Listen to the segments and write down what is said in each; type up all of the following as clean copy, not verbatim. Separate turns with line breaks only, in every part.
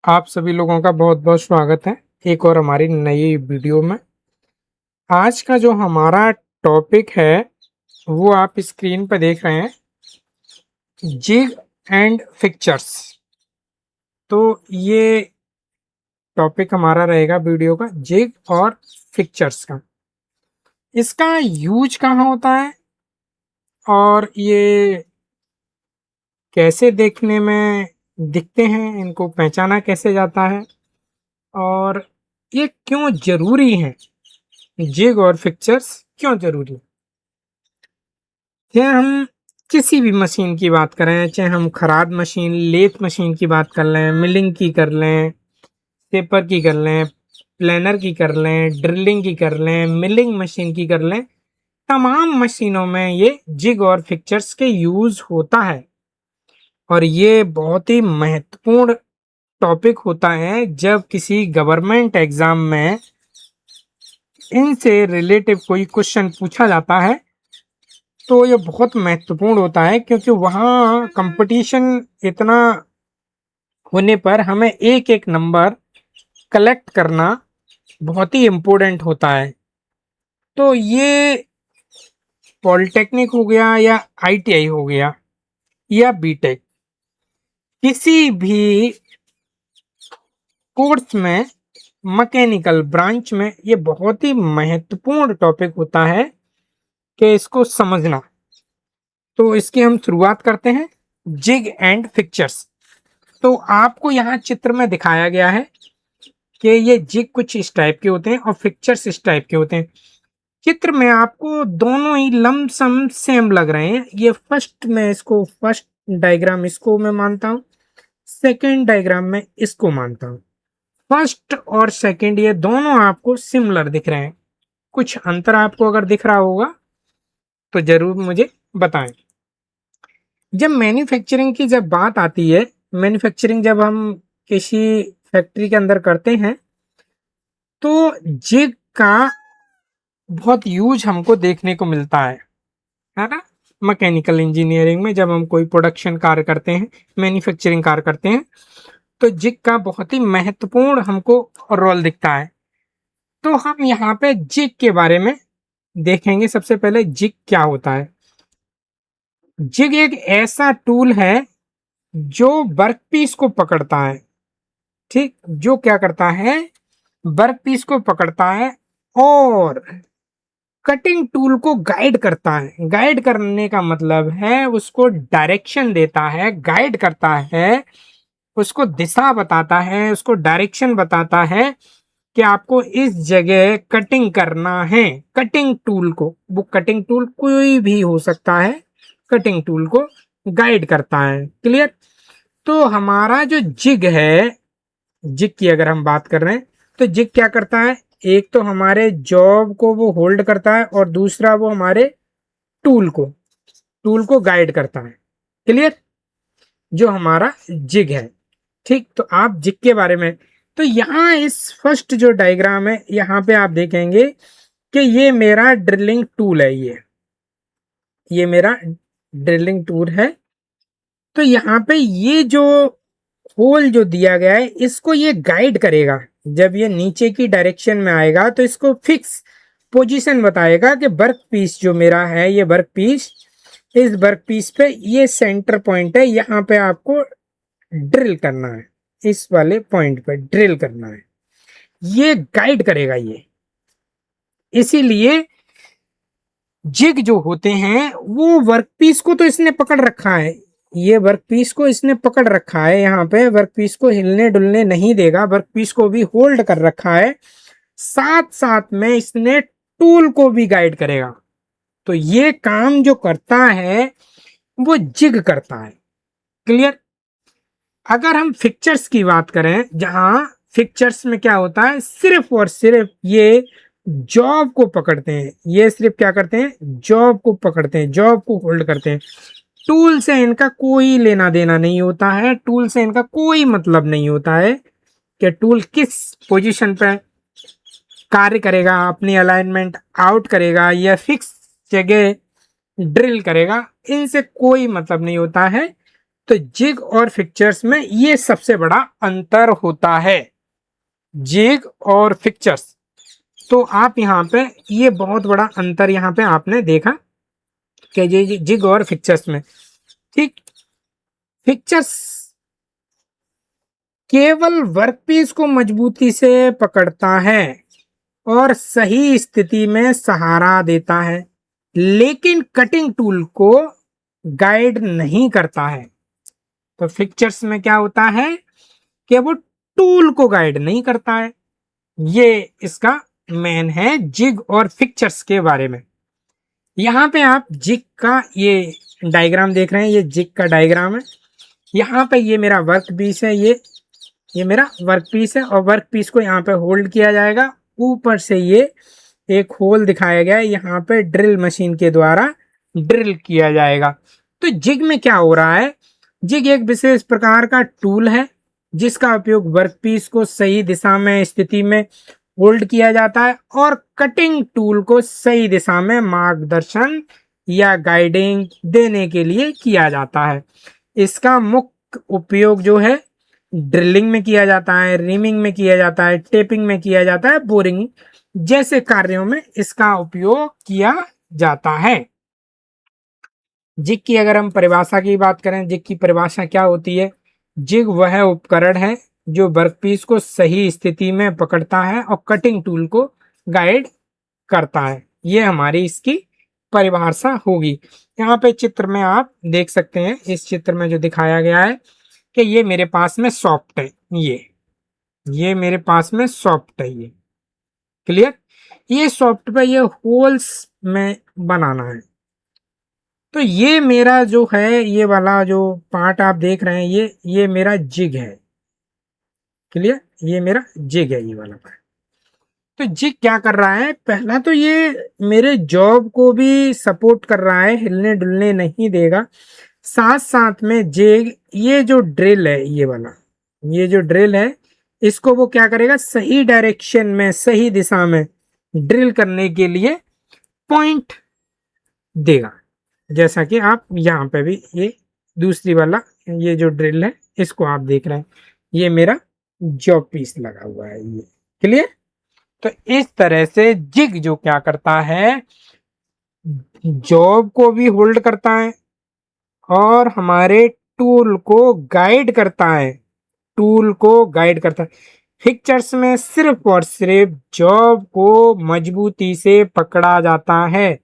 आप सभी लोगों का बहुत बहुत स्वागत है एक और हमारी नई वीडियो में। आज का जो हमारा टॉपिक है वो आप स्क्रीन पर देख रहे हैं, जिग एंड फिक्चर्स। तो ये टॉपिक हमारा रहेगा वीडियो का, जिग और फिक्चर्स का। इसका यूज कहाँ होता है और ये कैसे देखने में दिखते हैं, इनको पहचाना कैसे जाता है और ये क्यों जरूरी है, जिग और फिक्चर्स क्यों जरूरी है। चाहे हम किसी भी मशीन की बात करें, चाहे हम खराद मशीन, लेथ मशीन की बात कर लें, मिलिंग की कर लें, पेपर की कर लें, प्लेनर की कर लें, ड्रिलिंग की कर लें, मिलिंग मशीन की कर लें, तमाम मशीनों में ये जिग और फिक्चर्स के यूज होता है। और ये बहुत ही महत्वपूर्ण टॉपिक होता है जब किसी गवर्नमेंट एग्जाम में इनसे रिलेटिव कोई क्वेश्चन पूछा जाता है। तो ये बहुत महत्वपूर्ण होता है क्योंकि वहाँ कंपटीशन इतना होने पर हमें एक एक नंबर कलेक्ट करना बहुत ही इम्पोर्टेंट होता है। तो ये पॉलिटेक्निक हो गया या आईटीआई हो गया या बीटेक, किसी भी कोर्स में, मैकेनिकल ब्रांच में ये बहुत ही महत्वपूर्ण टॉपिक होता है कि इसको समझना। तो इसकी हम शुरुआत करते हैं, जिग एंड फिक्चर्स। तो आपको यहाँ चित्र में दिखाया गया है कि ये जिग कुछ इस टाइप के होते हैं और फिक्चर्स इस टाइप के होते हैं। चित्र में आपको दोनों ही लमसम सेम लग रहे हैं। ये फर्स्ट डायग्राम इसको मैं मानता हूँ, सेकंड डायग्राम में इसको मानता हूँ। फर्स्ट और सेकंड ये दोनों आपको सिमिलर दिख रहे हैं। कुछ अंतर आपको अगर दिख रहा होगा तो जरूर मुझे बताएं। जब मैन्युफैक्चरिंग की जब बात आती है, मैन्युफैक्चरिंग जब हम किसी फैक्ट्री के अंदर करते हैं तो जिग का बहुत यूज हमको देखने को मिलता है ना। मैकेनिकल इंजीनियरिंग में जब हम कोई प्रोडक्शन कार्य करते हैं, मैन्युफैक्चरिंग कार्य करते हैं, तो जिग का बहुत ही महत्वपूर्ण हमको रोल दिखता है। तो हम यहाँ पे जिग के बारे में देखेंगे। सबसे पहले जिग क्या होता है। जिग एक ऐसा टूल है जो वर्कपीस को पकड़ता है। ठीक, जो क्या करता है, वर्कपीस को पकड़ता है और कटिंग टूल को गाइड करता है। गाइड करने का मतलब है उसको डायरेक्शन देता है, गाइड करता है, उसको दिशा बताता है, उसको डायरेक्शन बताता है कि आपको इस जगह कटिंग करना है। कटिंग टूल को, वो कटिंग टूल कोई भी हो सकता है, कटिंग टूल को गाइड करता है। क्लियर। तो हमारा जो जिग है, जिग की अगर हम बात कर रहे हैं तो जिग क्या करता है, एक तो हमारे जॉब को वो होल्ड करता है और दूसरा वो हमारे टूल को गाइड करता है। क्लियर, जो हमारा जिग है। ठीक, तो आप जिग के बारे में, तो यहाँ इस फर्स्ट जो डायग्राम है यहाँ पे आप देखेंगे कि ये मेरा ड्रिलिंग टूल है। ये मेरा ड्रिलिंग टूल है। तो यहाँ पे ये जो होल जो दिया गया है इसको ये गाइड करेगा। जब ये नीचे की डायरेक्शन में आएगा तो इसको फिक्स पोजीशन बताएगा कि वर्क पीस जो मेरा है, ये वर्क पीस, इस वर्क पीस पे ये सेंटर पॉइंट है, यहाँ पे आपको ड्रिल करना है, इस वाले पॉइंट पे ड्रिल करना है। ये गाइड करेगा ये। इसीलिए जिग जो होते हैं वो वर्कपीस को तो इसने पकड़ रखा है, ये वर्कपीस को इसने पकड़ रखा है, यहाँ पे वर्कपीस को हिलने डुलने नहीं देगा, वर्कपीस को भी होल्ड कर रखा है। साथ साथ में इसने टूल को भी गाइड करेगा। तो ये काम जो करता है वो जिग करता है। क्लियर। अगर हम फिक्चर्स की बात करें, जहां फिक्चर्स में क्या होता है, सिर्फ और सिर्फ ये जॉब को पकड़ते हैं। ये सिर्फ क्या करते हैं, जॉब को पकड़ते हैं, जॉब को होल्ड करते हैं। टूल से इनका कोई लेना देना नहीं होता है, टूल से इनका कोई मतलब नहीं होता है कि टूल किस पोजीशन पे कार्य करेगा, अपनी अलाइनमेंट आउट करेगा या फिक्स जगह ड्रिल करेगा, इनसे कोई मतलब नहीं होता है। तो जिग और फिक्चर्स में ये सबसे बड़ा अंतर होता है, जिग और फिक्चर्स। तो आप यहाँ पे ये बहुत बड़ा अंतर यहाँ पे आपने देखा कि ये जिग और फिक्चर्स में, ठीक। फिक्चर्स केवल वर्कपीस को मजबूती से पकड़ता है और सही स्थिति में सहारा देता है, लेकिन कटिंग टूल को गाइड नहीं करता है। तो फिक्चर्स में क्या होता है कि वो टूल को गाइड नहीं करता है। ये इसका मेन है जिग और फिक्चर्स के बारे में। यहाँ पे आप जिग का ये डायग्राम देख रहे हैं, ये जिग का डायग्राम है। यहाँ पे ये मेरा वर्क पीस है, ये मेरा वर्क पीस है, और वर्क पीस को यहाँ पे होल्ड किया जाएगा। ऊपर से ये एक होल दिखाया गया है, यहाँ पे ड्रिल मशीन के द्वारा ड्रिल किया जाएगा। तो जिग में क्या हो रहा है, जिग एक विशेष प्रकार का टूल है जिसका उपयोग वर्कपीस को सही दिशा में स्थिति में होल्ड किया जाता है और कटिंग टूल को सही दिशा में मार्गदर्शन या गाइडिंग देने के लिए किया जाता है। इसका मुख्य उपयोग जो है ड्रिलिंग में किया जाता है, रिमिंग में किया जाता है, टेपिंग में किया जाता है, बोरिंग जैसे कार्यों में इसका उपयोग किया जाता है। जिग की अगर हम परिभाषा की बात करें, जिग की परिभाषा क्या होती है, जिग वह उपकरण है जो वर्कपीस को सही स्थिति में पकड़ता है और कटिंग टूल को गाइड करता है। ये हमारी इसकी परिभाषा होगी। यहाँ पे चित्र में आप देख सकते हैं, इस चित्र में जो दिखाया गया है कि ये मेरे पास में सॉफ्ट है, ये मेरे पास में सॉफ्ट है, ये क्लियर। ये सॉफ्ट पे ये होल्स में बनाना है। तो ये मेरा जो है, ये वाला जो पार्ट आप देख रहे हैं, ये मेरा जिग है, क्लियर। ये मेरा जिग है, ये वाला पार्ट। तो जिग क्या कर रहा है, पहला तो ये मेरे जॉब को भी सपोर्ट कर रहा है, हिलने डुलने नहीं देगा। साथ साथ में जिग, ये जो ड्रिल है, ये वाला, ये जो ड्रिल है, इसको वो क्या करेगा, सही डायरेक्शन में, सही दिशा में ड्रिल करने के लिए पॉइंट देगा। जैसा कि आप यहाँ पे भी ये दूसरी वाला, ये जो ड्रिल है, इसको आप देख रहे हैं, ये मेरा जॉब पीस लगा हुआ है, ये क्लियर। तो इस तरह से जिग जो क्या करता है, जॉब को भी होल्ड करता है और हमारे टूल को गाइड करता है, टूल को गाइड करता है। फिक्चर्स में सिर्फ और सिर्फ जॉब को मजबूती से पकड़ा जाता है,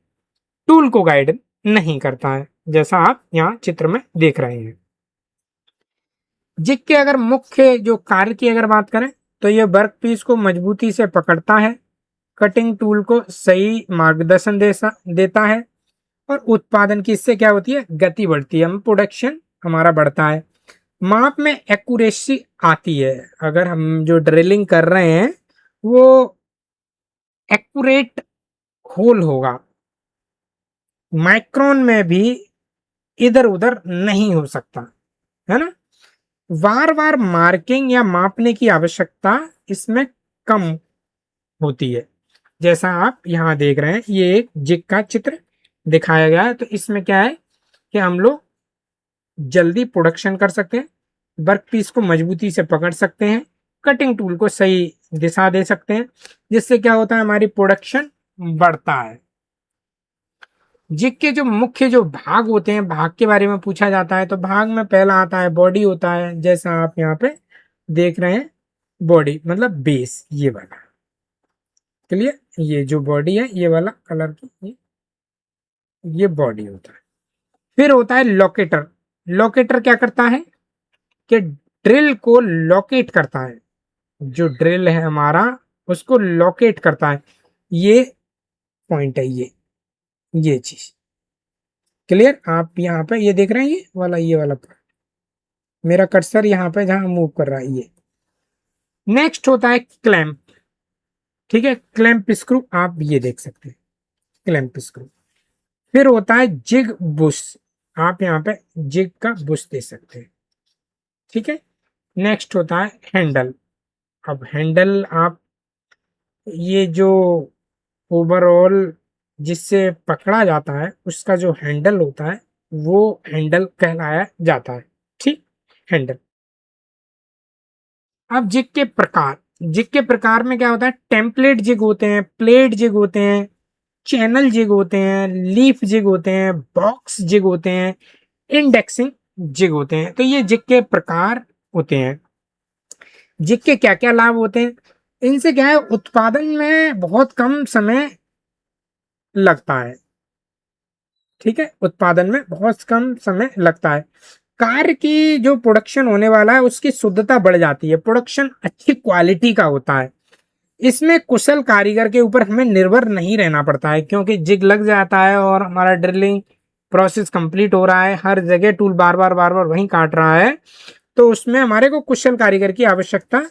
टूल को गाइड नहीं करता है, जैसा आप यहाँ चित्र में देख रहे हैं। जिग के अगर मुख्य जो कार्य की अगर बात करें, तो ये वर्क पीस को मजबूती से पकड़ता है, कटिंग टूल को सही मार्गदर्शन देता है, और उत्पादन की इससे क्या होती है, गति बढ़ती है, हम प्रोडक्शन हमारा बढ़ता है। माप में एक्यूरेसी आती है, अगर हम जो ड्रिलिंग कर रहे हैं वो एक्यूरेट होल होगा, माइक्रोन में भी इधर उधर नहीं हो सकता, है ना। बार बार मार्किंग या मापने की आवश्यकता इसमें कम होती है। जैसा आप यहाँ देख रहे हैं, ये एक जिग का चित्र दिखाया गया है। तो इसमें क्या है कि हम लोग जल्दी प्रोडक्शन कर सकते हैं, वर्क पीस को मजबूती से पकड़ सकते हैं, कटिंग टूल को सही दिशा दे सकते हैं, जिससे क्या होता है, हमारी प्रोडक्शन बढ़ता है। जिग के जो मुख्य जो भाग होते हैं, भाग के बारे में पूछा जाता है, तो भाग में पहला आता है बॉडी होता है, जैसा आप यहाँ पे देख रहे हैं, बॉडी मतलब बेस, ये वाला क्लियर। ये जो बॉडी है, ये वाला कलर की, ये बॉडी होता है। फिर होता है लोकेटर। लोकेटर क्या करता है कि ड्रिल को लोकेट करता है, जो ड्रिल है हमारा उसको लोकेट करता है। ये पॉइंट है, ये चीज क्लियर। आप यहाँ पे ये देख रहे हैं, ये वाला मेरा कर्सर यहाँ पे जहां मूव कर रहा है, ये। नेक्स्ट होता है क्लैंप, ठीक है, क्लैंप स्क्रू आप ये देख सकते हैं, क्लैंप स्क्रू। फिर होता है जिग बुश, आप यहाँ पे जिग का बुश दे सकते हैं, ठीक है। नेक्स्ट होता है हैंडल। अब हैंडल आप ये जो ओवरऑल जिससे पकड़ा जाता है उसका जो हैंडल होता है वो हैंडल कहलाया जाता है, हैंडल। अब जिग के प्रकार में क्या होता है, टेम्पलेट जिग होते हैं, प्लेट जिग होते हैं, चैनल जिग होते हैं, लीफ जिग होते हैं, बॉक्स जिग होते हैं, इंडेक्सिंग जिग होते हैं। तो ये जिग के प्रकार होते हैं। जिग के क्या क्या लाभ होते हैं, इनसे क्या है, उत्पादन में बहुत कम समय लगता है। ठीक है, उत्पादन में बहुत कम समय लगता है। कार्य की जो प्रोडक्शन होने वाला है उसकी शुद्धता बढ़ जाती है, प्रोडक्शन अच्छी क्वालिटी का होता है। इसमें कुशल कारीगर के ऊपर हमें निर्भर नहीं रहना पड़ता है, क्योंकि जिग लग जाता है और हमारा ड्रिलिंग प्रोसेस कंप्लीट हो रहा है, हर जगह टूल बार बार वहीं काट रहा है, तो उसमें हमारे को कुशल कारीगर की आवश्यकता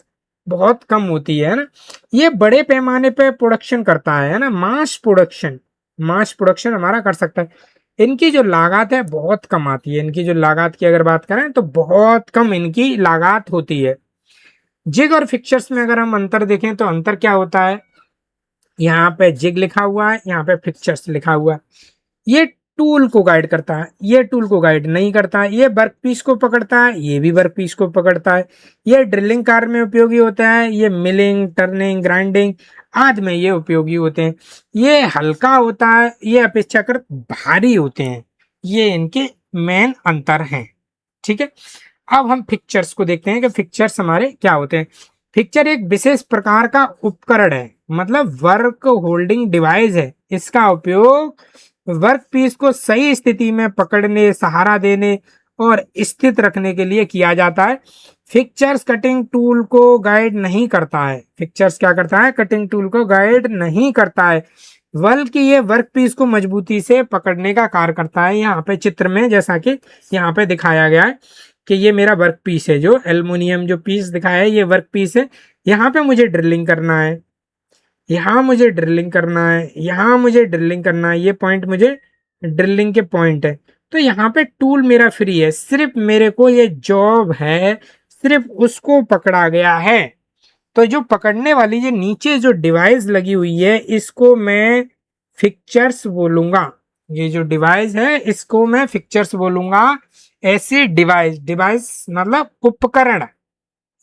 बहुत कम होती है ना। ये बड़े पैमाने पे प्रोडक्शन करता है ना, मास प्रोडक्शन हमारा कर सकता है। इनकी जो लागत है बहुत कम आती है, इनकी जो लागत की अगर बात करें तो बहुत कम इनकी लागत होती है। जिग और फिक्चर्स में अगर हम अंतर देखें तो अंतर क्या होता है, यहाँ पे जिग लिखा हुआ है, यहाँ पे फिक्चर्स लिखा हुआ है। ये टूल को गाइड करता है, ये टूल को गाइड नहीं करता है। ये वर्क पीस को पकड़ता है, ये भी वर्क पीस को पकड़ता है। ये ड्रिलिंग कार्य में उपयोगी होता है, ये मिलिंग, टर्निंग, ग्राइंडिंग आदि में ये उपयोगी होते हैं। ये हल्का होता है, ये अपेक्षाकृत भारी होते हैं। ये इनके मेन अंतर हैं। ठीक है, अब हम फिक्चर्स को देखते हैं कि फिक्चर्स हमारे क्या होते हैं। फिक्चर एक विशेष प्रकार का उपकरण है, मतलब वर्क होल्डिंग डिवाइस है। इसका उपयोग वर्क पीस को सही स्थिति में पकड़ने, सहारा देने और स्थित रखने के लिए किया जाता है। फिक्चर्स कटिंग टूल को गाइड नहीं करता है। फिक्चर्स क्या करता है, कटिंग टूल को गाइड नहीं करता है, बल्कि ये वर्क पीस को मजबूती से पकड़ने का कार्य करता है। यहाँ पे चित्र में जैसा कि यहाँ पे दिखाया गया है कि ये मेरा वर्क पीस है, जो एल्युमिनियम जो पीस दिखाया है ये वर्क पीस है। यहाँ पे मुझे ड्रिलिंग करना है, यहाँ मुझे ड्रिलिंग करना है, यहाँ मुझे ड्रिलिंग करना है, ये पॉइंट मुझे ड्रिलिंग के पॉइंट है। तो यहाँ पे टूल मेरा फ्री है, सिर्फ मेरे को ये जॉब है, सिर्फ उसको पकड़ा गया है। तो जो पकड़ने वाली जो नीचे जो डिवाइस लगी हुई है इसको मैं फिक्चर्स बोलूंगा। ये जो डिवाइस है इसको मैं फिक्चर्स बोलूंगा। ऐसी डिवाइस, डिवाइस मतलब उपकरण,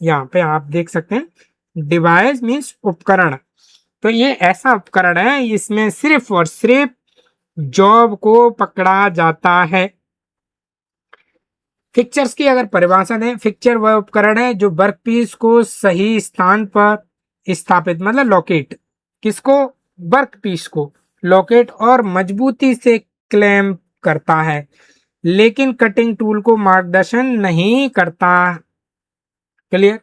यहाँ पे आप देख सकते हैं डिवाइस मीन्स उपकरण। तो ये ऐसा उपकरण है, इसमें सिर्फ और सिर्फ जॉब को पकड़ा जाता है। फिक्चर्स की अगर परिभाषा दें, फिक्चर वह उपकरण है जो वर्कपीस को सही स्थान पर स्थापित, मतलब लोकेट, किसको, वर्कपीस को लोकेट और मजबूती से क्लैंप करता है, लेकिन कटिंग टूल को मार्गदर्शन नहीं करता। क्लियर।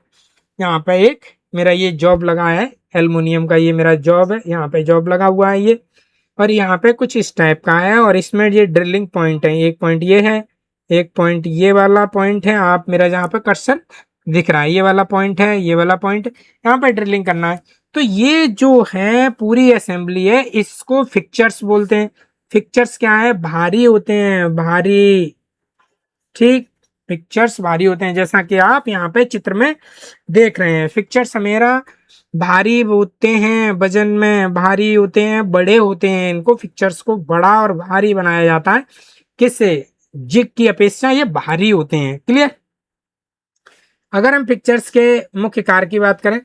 यहाँ पे एक मेरा ये जॉब लगा है, एल्युमिनियम का ये मेरा जॉब है, यहाँ पे जॉब लगा हुआ है ये, और यहाँ पे कुछ इस टाइप का है, और इसमें ये ड्रिलिंग पॉइंट है, एक पॉइंट ये है, एक पॉइंट ये वाला पॉइंट है, आप मेरा जहाँ पे कर्सर दिख रहा है ये वाला पॉइंट है, ये वाला पॉइंट, यहाँ पे ड्रिलिंग करना है। तो ये जो है पूरी असेंबली है, इसको फिक्चर्स बोलते हैं। फिक्चर्स क्या है, भारी होते हैं, भारी। ठीक, पिक्चर्स भारी होते हैं, जैसा कि आप यहाँ पे चित्र में देख रहे हैं। पिक्चर्स मेरा भारी होते हैं, वजन में भारी होते हैं, बड़े होते हैं। इनको पिक्चर्स को बड़ा और भारी बनाया जाता है, किससे, जिग की अपेक्षा ये भारी होते हैं। क्लियर। अगर हम पिक्चर्स के मुख्य कार्य की बात करें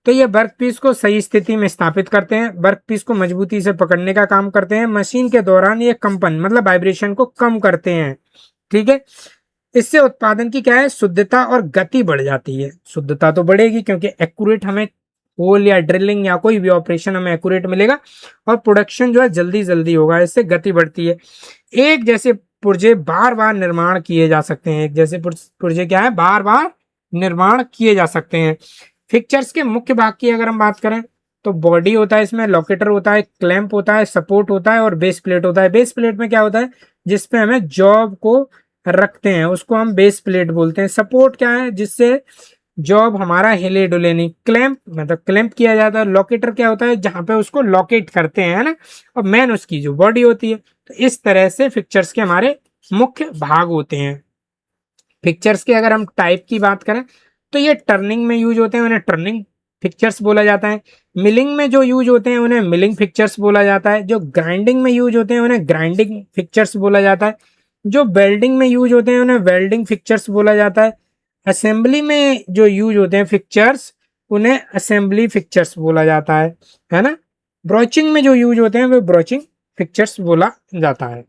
तो ये वर्कपीस को सही स्थिति में स्थापित करते हैं, वर्कपीस को मजबूती से पकड़ने का काम करते हैं, मशीन के दौरान ये कंपन मतलब वाइब्रेशन को कम करते हैं। ठीक है, इससे उत्पादन की क्या है, शुद्धता और गति बढ़ जाती है। शुद्धता तो बढ़ेगी क्योंकि एक्यूरेट हमें होल या ड्रिलिंग या कोई भी ऑपरेशन हमें एक्यूरेट मिलेगा, और प्रोडक्शन जो है जल्दी जल्दी होगा, इससे गति बढ़ती है। एक जैसे पुर्जे बार बार निर्माण किए जा सकते हैं, एक जैसे पुर्जे क्या है, बार बार निर्माण किए जा सकते हैं। फिक्चर्स के मुख्य भाग की अगर हम बात करें तो बॉडी होता है, इसमें लोकेटर होता है, क्लैंप होता है, सपोर्ट होता है और बेस प्लेट होता है। बेस प्लेट में क्या होता है, जिसपे हमें जॉब को रखते हैं उसको हम बेस प्लेट बोलते हैं। सपोर्ट क्या है, जिससे जॉब हमारा हिले डुले नहीं। क्लैंप मतलब क्लैंप किया जाता है। लोकेटर क्या होता है, जहां पे उसको लोकेट करते हैं, है ना। और मेन उसकी जो बॉडी होती है। तो इस तरह से फिक्चर्स के हमारे मुख्य भाग होते हैं। फिक्चर्स के अगर हम टाइप की बात करें तो ये टर्निंग में यूज होते हैं, उन्हें टर्निंग फिक्चर्स बोला जाता है। मिलिंग में जो यूज होते हैं उन्हें मिलिंग फिक्चर्स बोला जाता है। जो ग्राइंडिंग में यूज होते हैं उन्हें ग्राइंडिंग फिक्चर्स बोला जाता है। जो वेल्डिंग में यूज होते हैं उन्हें वेल्डिंग फिक्चर्स बोला जाता है। असेंबली में जो यूज होते हैं फिक्चर्स, उन्हें असेंबली फिक्चर्स बोला जाता है ना। ब्रोचिंग में जो यूज होते हैं वो ब्रोचिंग फिक्चर्स बोला जाता है।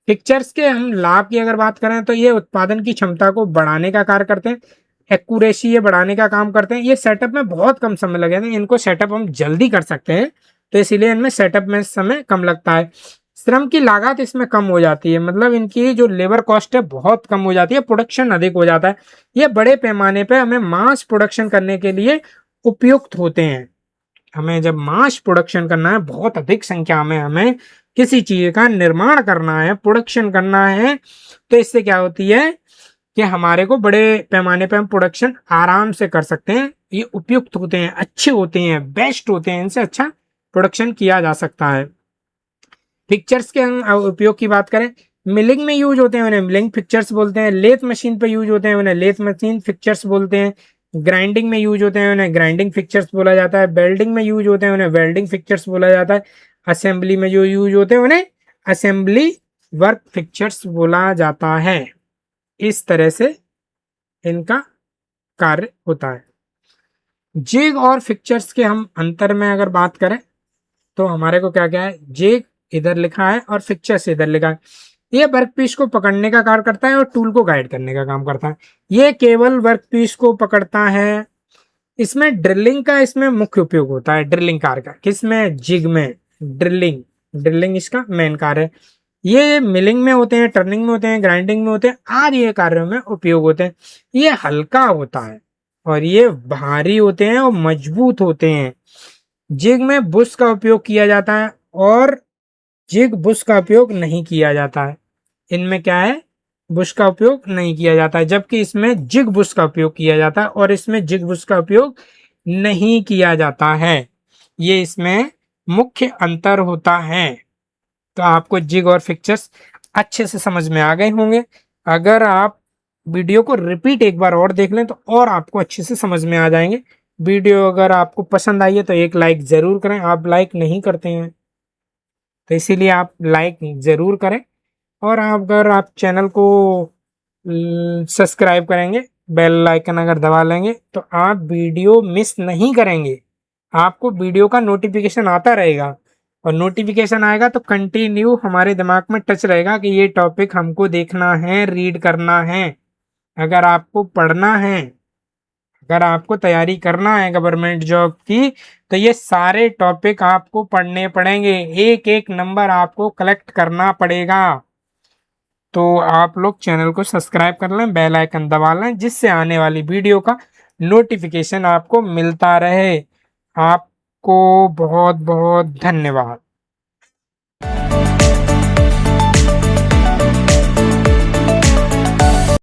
फिक्चर्स के हम लाभ की अगर बात करें तो ये उत्पादन की क्षमता को बढ़ाने का कार्य करते हैं, एक्यूरेसी ये बढ़ाने का काम करते हैं। ये सेटअप में बहुत कम समय लगेगा, इनको सेटअप हम जल्दी कर सकते हैं, तो इसीलिए इनमें सेटअप में समय कम लगता है। श्रम की लागत इसमें कम हो जाती है, मतलब इनकी जो लेबर कॉस्ट है बहुत कम हो जाती है, प्रोडक्शन अधिक हो जाता है। ये बड़े पैमाने पे हमें मास प्रोडक्शन करने के लिए उपयुक्त होते हैं। हमें जब मास प्रोडक्शन करना है, बहुत अधिक संख्या में हमें किसी चीज का निर्माण करना है, प्रोडक्शन करना है, तो इससे क्या होती है कि हमारे को बड़े पैमाने पे हम प्रोडक्शन आराम से कर सकते हैं। ये उपयुक्त होते हैं, अच्छे होते हैं, बेस्ट होते हैं, इनसे अच्छा प्रोडक्शन किया जा सकता है। पिक्चर्स के हम उपयोग की बात करें, मिलिंग में यूज होते हैं उन्हें मिलिंग पिक्चर्स बोलते हैं, लेथ मशीन पे यूज होते हैं उन्हें लेथ मशीन पिक्चर्स बोलते हैं, ग्राइंडिंग में यूज होते हैं उन्हें ग्राइंडिंग पिक्चर्स बोला जाता है, वेल्डिंग में यूज होते हैं उन्हें वेल्डिंग पिक्चर्स बोला जाता है, असेंबली में जो यूज होते हैं उन्हें असेंबली वर्क पिक्चर्स बोला जाता है। इस तरह से इनका कार्य होता है। जिग और फिक्चर्स के हम अंतर में अगर बात करें तो हमारे को क्या क्या है, जिग इधर लिखा है और फिक्चर्स इधर लिखा है। ये वर्कपीस को पकड़ने का कार्य करता है और टूल को गाइड करने का काम करता है। ये केवल वर्कपीस को पकड़ता है। इसमें ड्रिलिंग का इसमें मुख्य उपयोग होता है, ड्रिलिंग कार्य का। किसमें? जिग में। ड्रिलिंग ड्रिलिंग इसका मेन कार्य है। ये मिलिंग में होते हैं, टर्निंग में होते हैं, ग्राइंडिंग में होते हैं, आदि ये कार्यों में उपयोग होते हैं। ये हल्का होता है और ये भारी होते हैं और मजबूत होते हैं। जिग में बुश का उपयोग किया जाता है और जिग बुश का उपयोग नहीं किया जाता है। इनमें क्या है, बुश का उपयोग नहीं किया जाता है, जबकि इसमें जिग बुश का उपयोग किया जाता है और इसमें जिग बुश का उपयोग नहीं किया जाता है। ये इसमें मुख्य अंतर होता है। तो आपको जिग और फिक्चर्स अच्छे से समझ में आ गए होंगे। अगर आप वीडियो को रिपीट एक बार और देख लें तो और आपको अच्छे से समझ में आ जाएंगे। वीडियो अगर आपको पसंद आई है तो एक लाइक ज़रूर करें। आप लाइक नहीं करते हैं तो इसीलिए आप लाइक ज़रूर करें। और अगर आप चैनल को सब्सक्राइब करेंगे, बेल आइकन अगर दबा लेंगे तो आप वीडियो मिस नहीं करेंगे। आपको वीडियो का नोटिफिकेशन आता रहेगा और नोटिफिकेशन आएगा तो कंटिन्यू हमारे दिमाग में टच रहेगा कि ये टॉपिक हमको देखना है, रीड करना है। अगर आपको पढ़ना है, अगर आपको तैयारी करना है गवर्नमेंट जॉब की, तो ये सारे टॉपिक आपको पढ़ने पड़ेंगे, एक एक नंबर आपको कलेक्ट करना पड़ेगा। तो आप लोग चैनल को सब्सक्राइब कर लें, बेल आइकन दबा लें, जिससे आने वाली वीडियो का नोटिफिकेशन आपको मिलता रहे। आपको बहुत बहुत धन्यवाद।